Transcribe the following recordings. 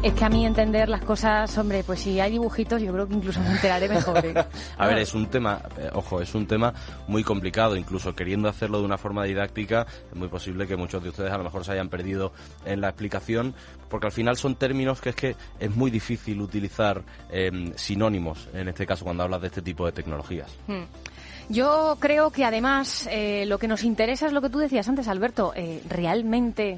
Es que a mí entender las cosas, hombre, pues si hay dibujitos yo creo que incluso me enteraré mejor. A ver, es un tema, ojo, es un tema muy complicado, incluso queriendo hacerlo de una forma didáctica, es muy posible que muchos de ustedes a lo mejor se hayan perdido en la explicación, porque al final son términos que es muy difícil utilizar sinónimos, en este caso cuando hablas de este tipo de tecnologías. Yo creo que además lo que nos interesa es lo que tú decías antes, Alberto, ¿realmente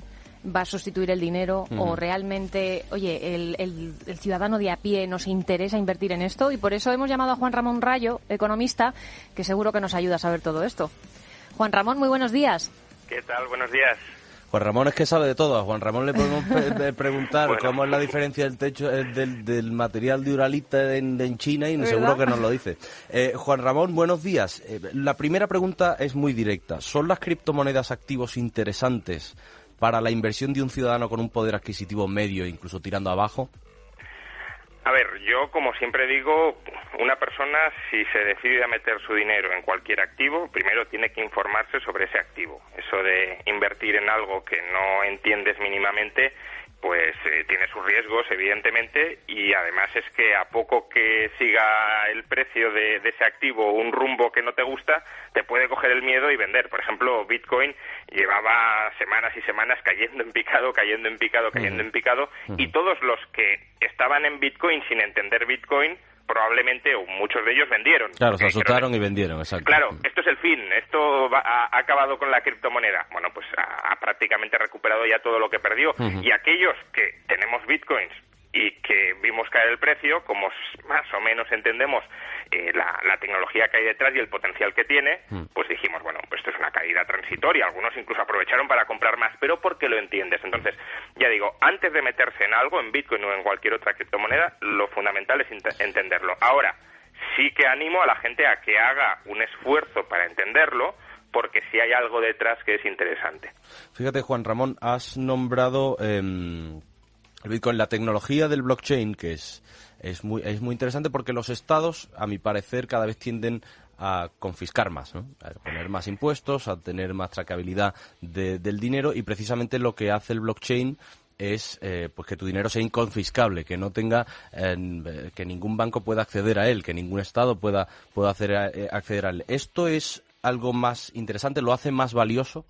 va a sustituir el dinero o realmente, oye, el ciudadano de a pie nos interesa invertir en esto? Y por eso hemos llamado a Juan Ramón Rayo, economista, que seguro que nos ayuda a saber todo esto. Juan Ramón, muy buenos días. ¿Qué tal? Buenos días. Juan Ramón es que sabe de todo. A Juan Ramón le podemos preguntar cómo es la diferencia del techo del material de Uralita en China y ¿verdad? Seguro que nos lo dice. Juan Ramón, buenos días. La primera pregunta es muy directa. ¿Son las criptomonedas activos interesantes para la inversión de un ciudadano con un poder adquisitivo medio, incluso tirando abajo? A ver, yo como siempre digo, una persona si se decide a meter su dinero en cualquier activo, primero tiene que informarse sobre ese activo. Eso de invertir en algo que no entiendes mínimamente, pues tiene sus riesgos, evidentemente, y además es que a poco que siga el precio de ese activo un rumbo que no te gusta, te puede coger el miedo y vender. Por ejemplo, Bitcoin llevaba semanas y semanas cayendo en picado, y todos los que estaban en Bitcoin sin entender Bitcoin, probablemente, o muchos de ellos vendieron. Claro, se asustaron y vendieron, exacto. Claro, esto es el fin, esto ha acabado con la criptomoneda. Bueno, pues ha prácticamente recuperado ya todo lo que perdió. Y aquellos que tenemos bitcoins y que vimos caer el precio, como más o menos entendemos la tecnología que hay detrás y el potencial que tiene, pues dijimos, bueno, pues esto es una caída transitoria. Algunos incluso aprovecharon para comprar más, pero porque lo entiendes. Entonces, ya digo, antes de meterse en algo, en Bitcoin o en cualquier otra criptomoneda, lo fundamental es entenderlo. Ahora, sí que animo a la gente a que haga un esfuerzo para entenderlo, porque sí hay algo detrás que es interesante. Fíjate, Juan Ramón, has nombrado el Bitcoin, la tecnología del blockchain, que es muy interesante porque los estados, a mi parecer, cada vez tienden a confiscar más, ¿no? A poner más impuestos, a tener más traceabilidad del dinero, y precisamente lo que hace el blockchain es pues que tu dinero sea inconfiscable, que no tenga que ningún banco pueda acceder a él, que ningún estado pueda acceder a él. ¿Esto es algo más interesante? ¿Lo hace más valioso?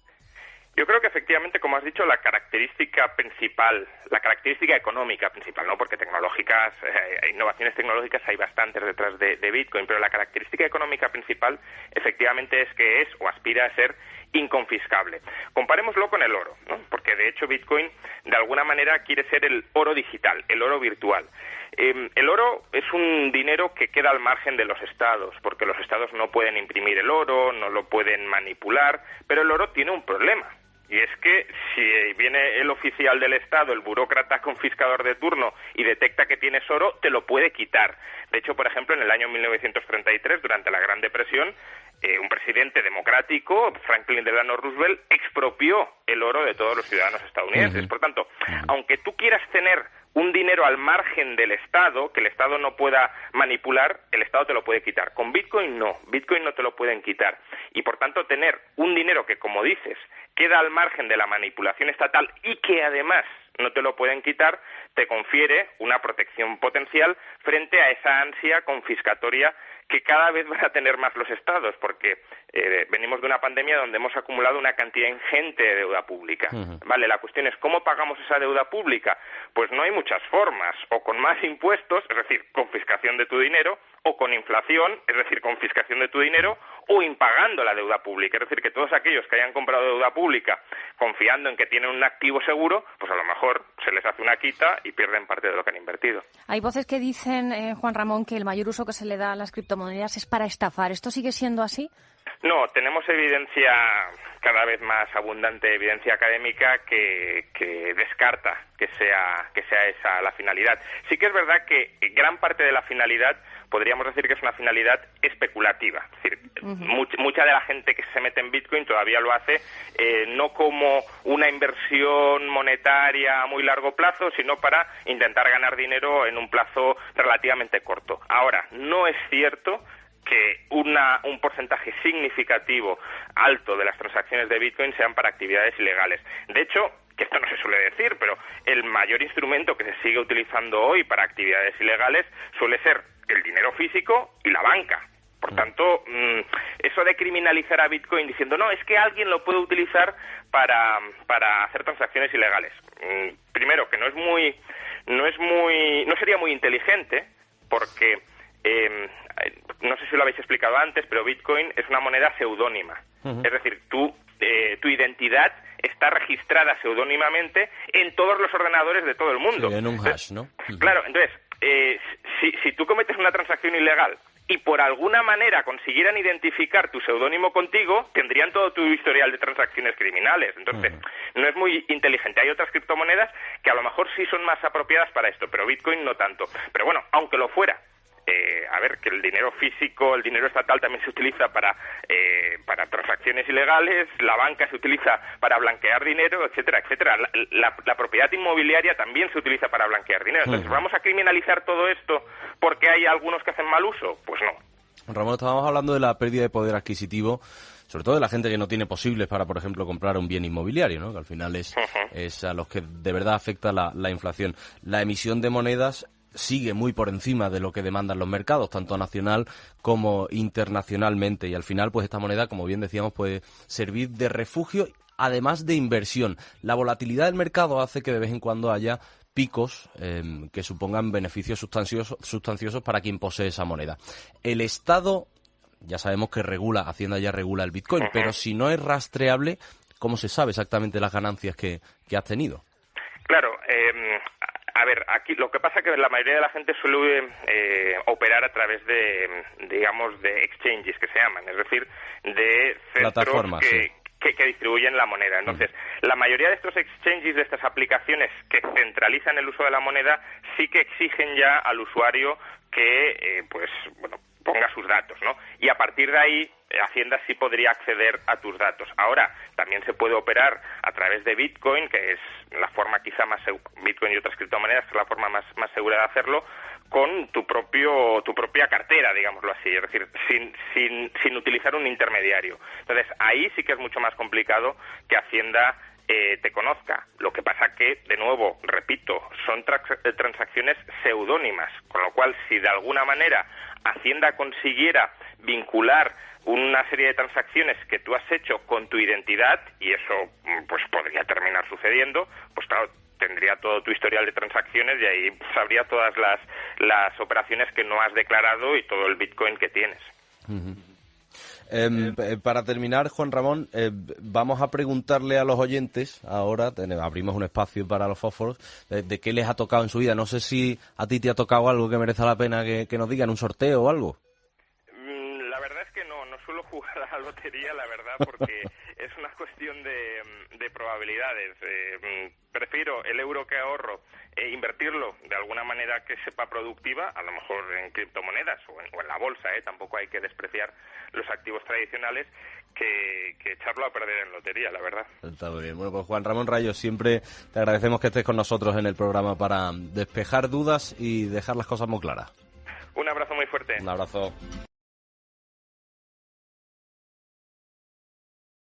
Yo creo que efectivamente, como has dicho, la característica principal, la característica económica principal, ¿no? Porque tecnológicas, innovaciones tecnológicas hay bastantes detrás de Bitcoin, pero la característica económica principal efectivamente es que es o aspira a ser inconfiscable. Comparémoslo con el oro, ¿no? Porque de hecho Bitcoin de alguna manera quiere ser el oro digital, el oro virtual. El oro es un dinero que queda al margen de los estados, porque los estados no pueden imprimir el oro, no lo pueden manipular, pero el oro tiene un problema. Y es que si viene el oficial del Estado, el burócrata confiscador de turno, y detecta que tienes oro, te lo puede quitar. De hecho, por ejemplo, en el año 1933, durante la Gran Depresión, un presidente democrático, Franklin Delano Roosevelt, expropió el oro de todos los ciudadanos estadounidenses. Por tanto, aunque tú quieras tener un dinero al margen del Estado, que el Estado no pueda manipular, el Estado te lo puede quitar. Con Bitcoin no te lo pueden quitar. Y por tanto tener un dinero que, como dices, queda al margen de la manipulación estatal y que además no te lo pueden quitar, te confiere una protección potencial frente a esa ansia confiscatoria que cada vez van a tener más los estados, porque venimos de una pandemia donde hemos acumulado una cantidad ingente de deuda pública. Vale, la cuestión es ¿cómo pagamos esa deuda pública? Pues no hay muchas formas, o con más impuestos, es decir, confiscación de tu dinero, o con inflación, es decir, confiscación de tu dinero, o impagando la deuda pública. Es decir, que todos aquellos que hayan comprado deuda pública confiando en que tienen un activo seguro, pues a lo mejor se les hace una quita y pierden parte de lo que han invertido. Hay voces que dicen, Juan Ramón, que el mayor uso que se le da a las criptomonedas es para estafar. ¿Esto sigue siendo así? No, tenemos evidencia cada vez más abundante, evidencia académica que descarta que sea esa la finalidad. Sí que es verdad que gran parte de la finalidad podríamos decir que es una finalidad especulativa. Es decir, mucha de la gente que se mete en Bitcoin todavía lo hace no como una inversión monetaria a muy largo plazo, sino para intentar ganar dinero en un plazo relativamente corto. Ahora, no es cierto que un porcentaje significativo alto de las transacciones de Bitcoin sean para actividades ilegales. De hecho, que esto no se suele decir, pero el mayor instrumento que se sigue utilizando hoy para actividades ilegales suele ser el dinero físico y la banca. Por tanto, eso de criminalizar a Bitcoin diciendo, no, es que alguien lo puede utilizar para hacer transacciones ilegales. Primero, que no sería muy inteligente, porque no sé si lo habéis explicado antes, pero Bitcoin es una moneda seudónima. Es decir, tu identidad está registrada seudónimamente en todos los ordenadores de todo el mundo. Sí, en un hash, ¿no? Claro, entonces, si tú cometes una transacción ilegal y por alguna manera consiguieran identificar tu seudónimo contigo, tendrían todo tu historial de transacciones criminales. Entonces, no es muy inteligente. Hay otras criptomonedas que a lo mejor sí son más apropiadas para esto, pero Bitcoin no tanto. Pero bueno, aunque lo fuera, a ver, que el dinero físico, el dinero estatal también se utiliza para transacciones ilegales, la banca se utiliza para blanquear dinero, etcétera, etcétera. La propiedad inmobiliaria también se utiliza para blanquear dinero. Entonces, ¿vamos a criminalizar todo esto porque hay algunos que hacen mal uso? Pues no. Ramón, estábamos hablando de la pérdida de poder adquisitivo, sobre todo de la gente que no tiene posibles para, por ejemplo, comprar un bien inmobiliario, ¿no? Que al final es a los que de verdad afecta la inflación. La emisión de monedas sigue muy por encima de lo que demandan los mercados, tanto nacional como internacionalmente, y al final pues esta moneda, como bien decíamos, puede servir de refugio, además de inversión. La volatilidad del mercado hace que de vez en cuando haya picos que supongan beneficios sustanciosos para quien posee esa moneda. El Estado, ya sabemos que Hacienda ya regula el Bitcoin, pero si no es rastreable, ¿cómo se sabe exactamente las ganancias que has tenido? Claro, a ver, aquí lo que pasa es que la mayoría de la gente suele operar a través de, digamos, de exchanges que se llaman, es decir, de centros que distribuyen la moneda. Entonces, la mayoría de estos exchanges, de estas aplicaciones que centralizan el uso de la moneda, sí que exigen ya al usuario que, ponga sus datos, ¿no? Y a partir de ahí, Hacienda sí podría acceder a tus datos. Ahora, también se puede operar a través de Bitcoin, que es la forma quizá más Bitcoin y otras criptomonedas, que es la forma más segura de hacerlo, con tu propia cartera, digámoslo así, es decir, sin utilizar un intermediario. Entonces, ahí sí que es mucho más complicado que Hacienda te conozca. Lo que pasa que, de nuevo, repito, son transacciones seudónimas, con lo cual, si de alguna manera Hacienda consiguiera vincular una serie de transacciones que tú has hecho con tu identidad, y eso pues podría terminar sucediendo, pues claro, tendría todo tu historial de transacciones y ahí sabría todas las operaciones que no has declarado y todo el Bitcoin que tienes. Para terminar, Juan Ramón, vamos a preguntarle a los oyentes, ahora abrimos un espacio para los fósforos, de qué les ha tocado en su vida. No sé si a ti te ha tocado algo que merezca la pena que nos digan, un sorteo o algo. La verdad es que no suelo jugar a la lotería, la verdad, porque es una cuestión de probabilidades. Prefiero el euro que ahorro invertirlo de alguna manera que sepa productiva, a lo mejor en criptomonedas o en la bolsa, tampoco hay que despreciar los activos tradicionales, que echarlo a perder en lotería, la verdad. Está muy bien. Bueno, pues Juan Ramón Rayo, siempre te agradecemos que estés con nosotros en el programa para despejar dudas y dejar las cosas muy claras. Un abrazo muy fuerte. Un abrazo.